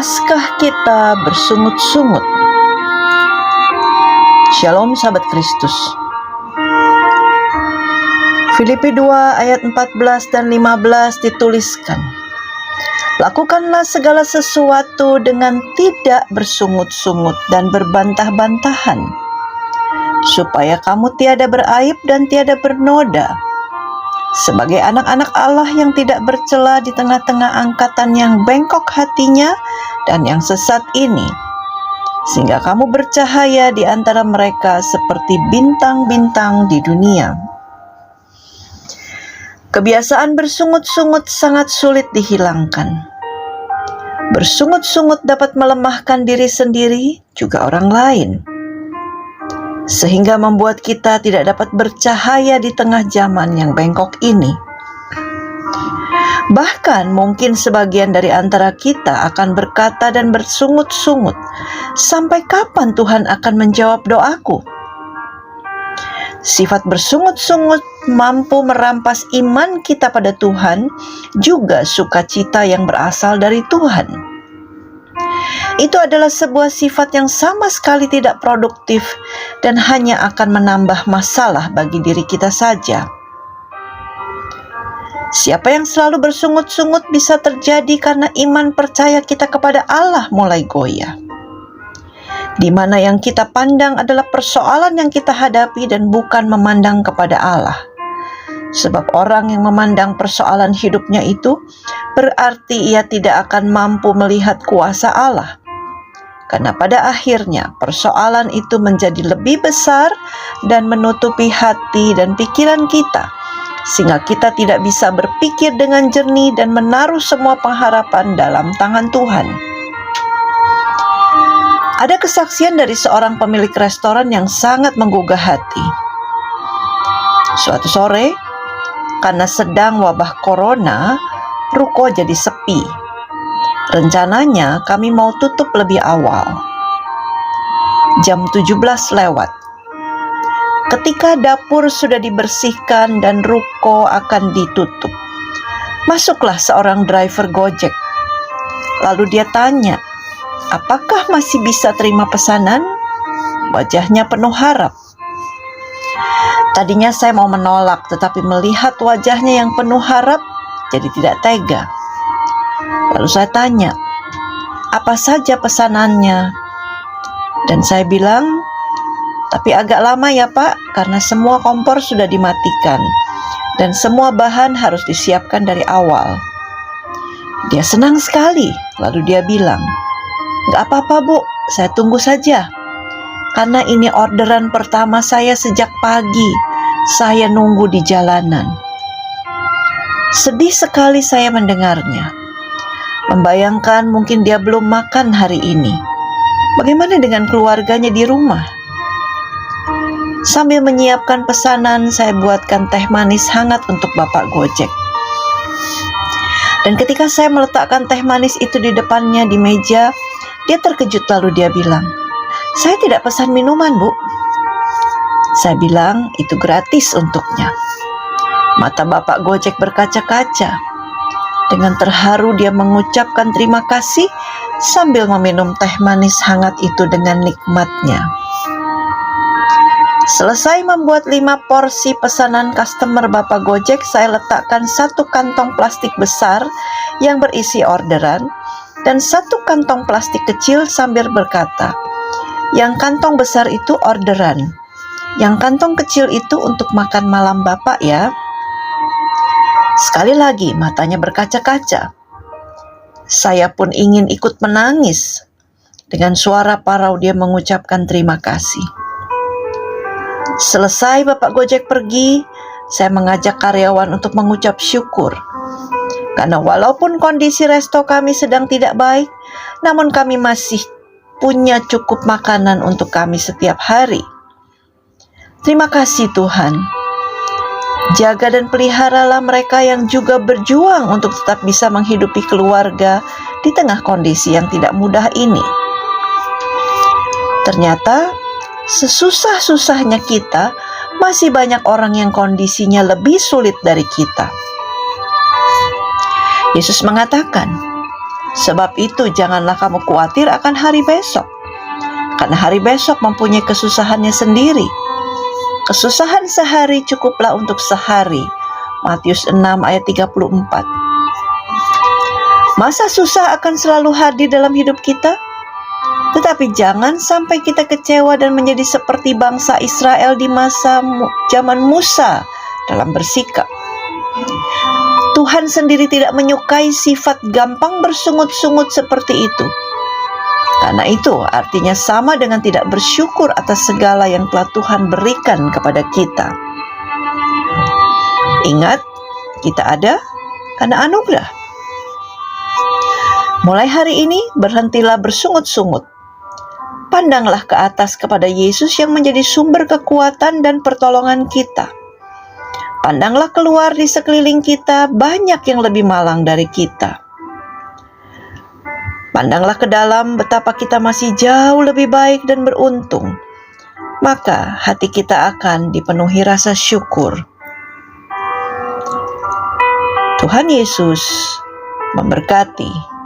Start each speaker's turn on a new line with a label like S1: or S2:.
S1: Pulaskah kita bersungut-sungut? Shalom sahabat Kristus. Filipi 2 ayat 14 dan 15 dituliskan, lakukanlah segala sesuatu dengan tidak bersungut-sungut dan berbantah-bantahan, supaya kamu tiada beraib dan tiada bernoda, sebagai anak-anak Allah yang tidak bercela di tengah-tengah angkatan yang bengkok hatinya dan yang sesat ini, sehingga kamu bercahaya di antara mereka seperti bintang-bintang di dunia. Kebiasaan bersungut-sungut sangat sulit dihilangkan. Bersungut-sungut dapat melemahkan diri sendiri, juga orang lain, sehingga membuat kita tidak dapat bercahaya di tengah zaman yang bengkok ini. Bahkan mungkin sebagian dari antara kita akan berkata dan bersungut-sungut, sampai kapan Tuhan akan menjawab doaku? Sifat bersungut-sungut mampu merampas iman kita pada Tuhan, juga sukacita yang berasal dari Tuhan. Itu adalah sebuah sifat yang sama sekali tidak produktif dan hanya akan menambah masalah bagi diri kita saja. Siapa yang selalu bersungut-sungut bisa terjadi karena iman percaya kita kepada Allah mulai goyah, di mana yang kita pandang adalah persoalan yang kita hadapi dan bukan memandang kepada Allah. Sebab orang yang memandang persoalan hidupnya itu berarti ia tidak akan mampu melihat kuasa Allah. Karena pada akhirnya persoalan itu menjadi lebih besar dan menutupi hati dan pikiran kita, sehingga kita tidak bisa berpikir dengan jernih dan menaruh semua pengharapan dalam tangan Tuhan. Ada kesaksian dari seorang pemilik restoran yang sangat menggugah hati. Suatu sore, karena sedang wabah corona, ruko jadi sepi. Rencananya kami mau tutup lebih awal, jam 17 lewat. Ketika dapur sudah dibersihkan dan ruko akan ditutup, masuklah seorang driver Gojek. Lalu dia tanya, apakah masih bisa terima pesanan? Wajahnya penuh harap. Tadinya saya mau menolak, tetapi melihat wajahnya yang penuh harap, jadi tidak tega. Lalu saya tanya, apa saja pesanannya? Dan saya bilang, tapi agak lama ya Pak, karena semua kompor sudah dimatikan dan semua bahan harus disiapkan dari awal. Dia senang sekali, lalu dia bilang, gak apa-apa Bu, saya tunggu saja. Karena ini orderan pertama saya sejak pagi, saya nunggu di jalanan. Sedih sekali saya mendengarnya. Membayangkan mungkin dia belum makan hari ini. Bagaimana dengan keluarganya di rumah? Sambil menyiapkan pesanan, saya buatkan teh manis hangat untuk Bapak Gojek. Dan ketika saya meletakkan teh manis itu di depannya di meja, dia terkejut lalu dia bilang, saya tidak pesan minuman Bu. Saya bilang, itu gratis untuknya. Mata Bapak Gojek berkaca-kaca. Dengan terharu dia mengucapkan terima kasih sambil meminum teh manis hangat itu dengan nikmatnya. Selesai membuat 5 porsi pesanan customer Bapak Gojek, saya letakkan 1 kantong plastik besar yang berisi orderan dan 1 kantong plastik kecil sambil berkata, yang kantong besar itu orderan, yang kantong kecil itu untuk makan malam Bapak ya. Sekali lagi matanya berkaca-kaca. Saya pun ingin ikut menangis. Dengan suara parau dia mengucapkan terima kasih. Selesai Bapak Gojek pergi, saya mengajak karyawan untuk mengucap syukur. Karena walaupun kondisi resto kami sedang tidak baik, namun kami masih punya cukup makanan untuk kami setiap hari. Terima kasih Tuhan. Jaga dan peliharalah mereka yang juga berjuang untuk tetap bisa menghidupi keluarga di tengah kondisi yang tidak mudah ini. Ternyata, sesusah-susahnya kita, masih banyak orang yang kondisinya lebih sulit dari kita. Yesus mengatakan, Sebab itu janganlah kamu khawatir akan hari besok, karena hari besok mempunyai kesusahannya sendiri. Kesusahan sehari cukuplah untuk sehari. Matius 6 ayat 34. Masa susah akan selalu hadir dalam hidup kita, tetapi jangan sampai kita kecewa dan menjadi seperti bangsa Israel di zaman Musa dalam bersikap. Tuhan sendiri tidak menyukai sifat gampang bersungut-sungut seperti itu. Karena itu artinya sama dengan tidak bersyukur atas segala yang telah Tuhan berikan kepada kita. Ingat, kita ada karena anugerah. Mulai hari ini berhentilah bersungut-sungut. Pandanglah ke atas kepada Yesus yang menjadi sumber kekuatan dan pertolongan kita. Pandanglah keluar di sekeliling kita, banyak yang lebih malang dari kita. Pandanglah ke dalam betapa kita masih jauh lebih baik dan beruntung. Maka hati kita akan dipenuhi rasa syukur. Tuhan Yesus memberkati.